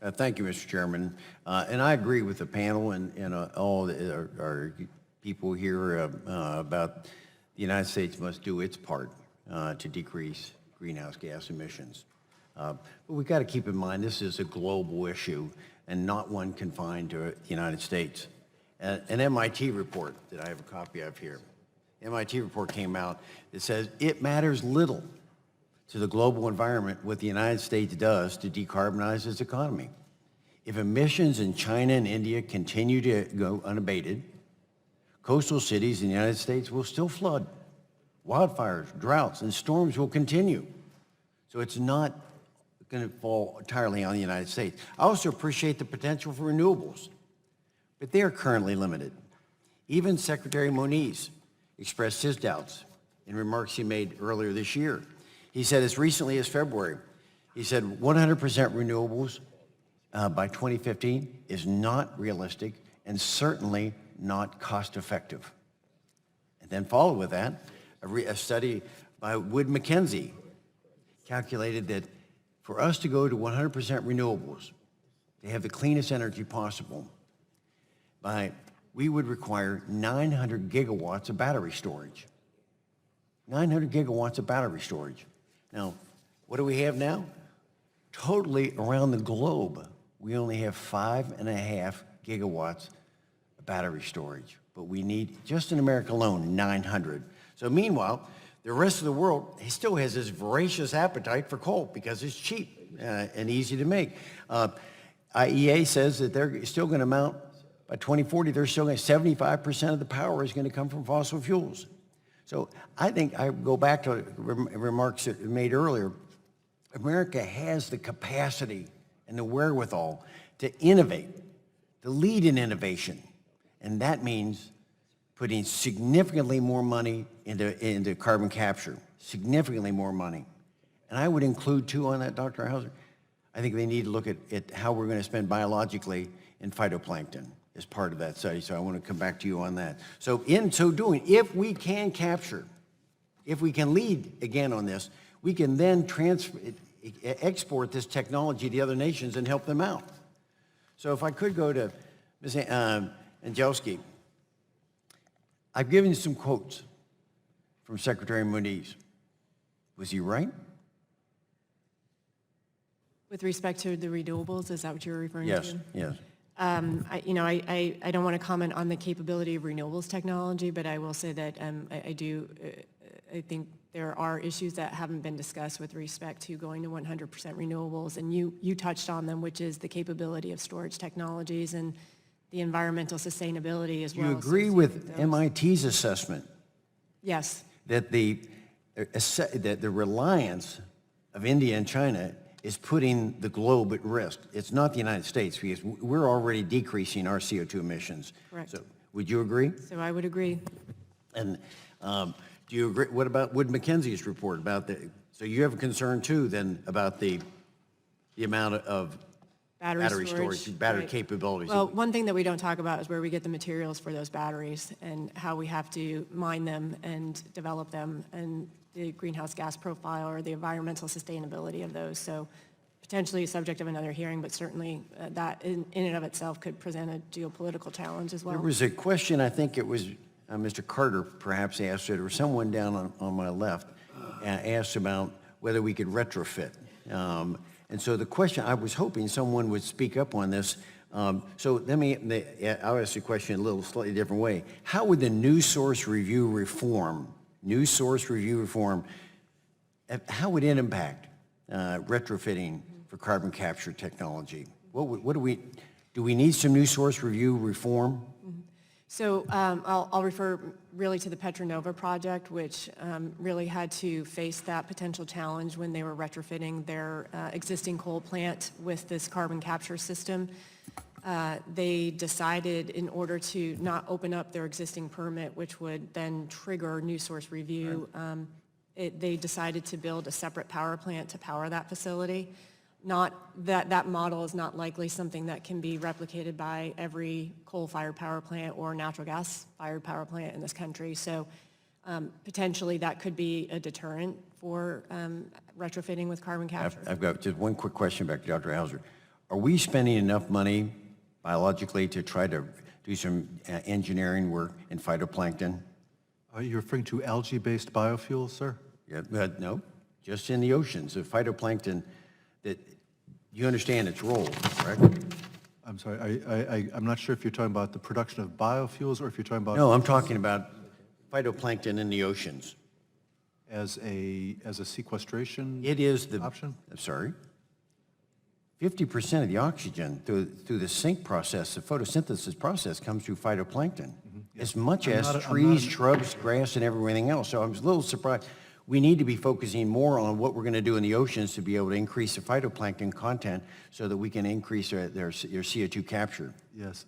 Thank you, Mr. Chairman. And I agree with the panel and all our people here about the United States must do its part to decrease greenhouse gas emissions. But we've got to keep in mind this is a global issue and not one confined to the United States. An MIT report that I have a copy of here, MIT report came out that says it matters little to the global environment what the United States does to decarbonize its economy. If emissions in China and India continue to go unabated, coastal cities in the United States will still flood. Wildfires, droughts, and storms will continue. So it's not going to fall entirely on the United States. I also appreciate the potential for renewables, but they are currently limited. Even Secretary Moniz expressed his doubts in remarks he made earlier this year. He said as recently as February, he said 100% renewables by 2015 is not realistic and certainly not cost effective. And then followed with that, a study by Wood Mackenzie calculated that for us to go to 100% renewables, to have the cleanest energy possible, we would require 900 gigawatts of battery storage. 900 gigawatts of battery storage. Now, what do we have now? Totally around the globe, we only have 5.5 gigawatts of battery storage, but we need, just in America alone, 900. So meanwhile, the rest of the world still has this voracious appetite for coal because it's cheap and easy to make. IEA says that they're still going to mount, by 2040, they're still going to, 75% of the power is going to come from fossil fuels. So I think I go back to remarks that were made earlier. America has the capacity and the wherewithal to innovate, to lead in innovation. And that means putting significantly more money into carbon capture, significantly more money. And I would include, too, on that, Dr. Hauser, I think they need to look at how we're going to spend biologically in phytoplankton as part of that study. So I want to come back to you on that. So in so doing, if we can capture, if we can lead again on this, we can then export this technology to other nations and help them out. So if I could go to Ms. Angelski, I've given you some quotes from Secretary Moniz. Was he right? With respect to the renewables, is that what you're referring to? Yes, yes. I don't want to comment on the capability of renewables technology, but I will say that I think there are issues that haven't been discussed with respect to going to 100% renewables, and you touched on them, which is the capability of storage technologies and the environmental sustainability as well. Do you agree with MIT's assessment? Yes. That the reliance of India and China is putting the globe at risk. It's not the United States, because we're already decreasing our CO2 emissions. Correct. So would you agree? So I would agree. And do you agree? What about Wood Mackenzie's report about so you have a concern too then about the amount of battery storage, battery right. capabilities? Well, one thing that we don't talk about is where we get the materials for those batteries and how we have to mine them and develop them, and the greenhouse gas profile or the environmental sustainability of those. So potentially a subject of another hearing, but certainly that in and of itself could present a geopolitical challenge as well. There was a question, I think it was Mr. Carter perhaps asked it, or someone down on my left asked about whether we could retrofit. And so the question, I was hoping someone would speak up on this. So I'll ask the question a little slightly different way. How would the new source review reform, how would it impact retrofitting for carbon capture technology? Do we need some new source review reform? So I'll refer really to the Petronova project, which really had to face that potential challenge when they were retrofitting their existing coal plant with this carbon capture system. They decided, in order to not open up their existing permit, which would then trigger new source review, they decided to build a separate power plant to power that facility. Not that model is not likely something that can be replicated by every coal-fired power plant or natural gas-fired power plant in this country. So potentially that could be a deterrent for retrofitting with carbon capture. I've got just one quick question back to Dr. Hauser. are we spending enough money biologically to try to do some engineering work in phytoplankton? Are you referring to algae-based biofuels, sir? Yeah, but no, just in the oceans, the phytoplankton, that you understand its role, correct? I'm sorry, I'm not sure if you're talking about the production of biofuels or if you're talking about No, I'm talking about phytoplankton in the oceans. as a sequestration It is the option? I'm sorry. 50% of the oxygen through the sync process, the photosynthesis process, comes through phytoplankton, as much as trees, shrubs, grass, and everything else. So I was a little surprised. We need to be focusing more on what we're going to do in the oceans to be able to increase the phytoplankton content so that we can increase their CO2 capture. Yes,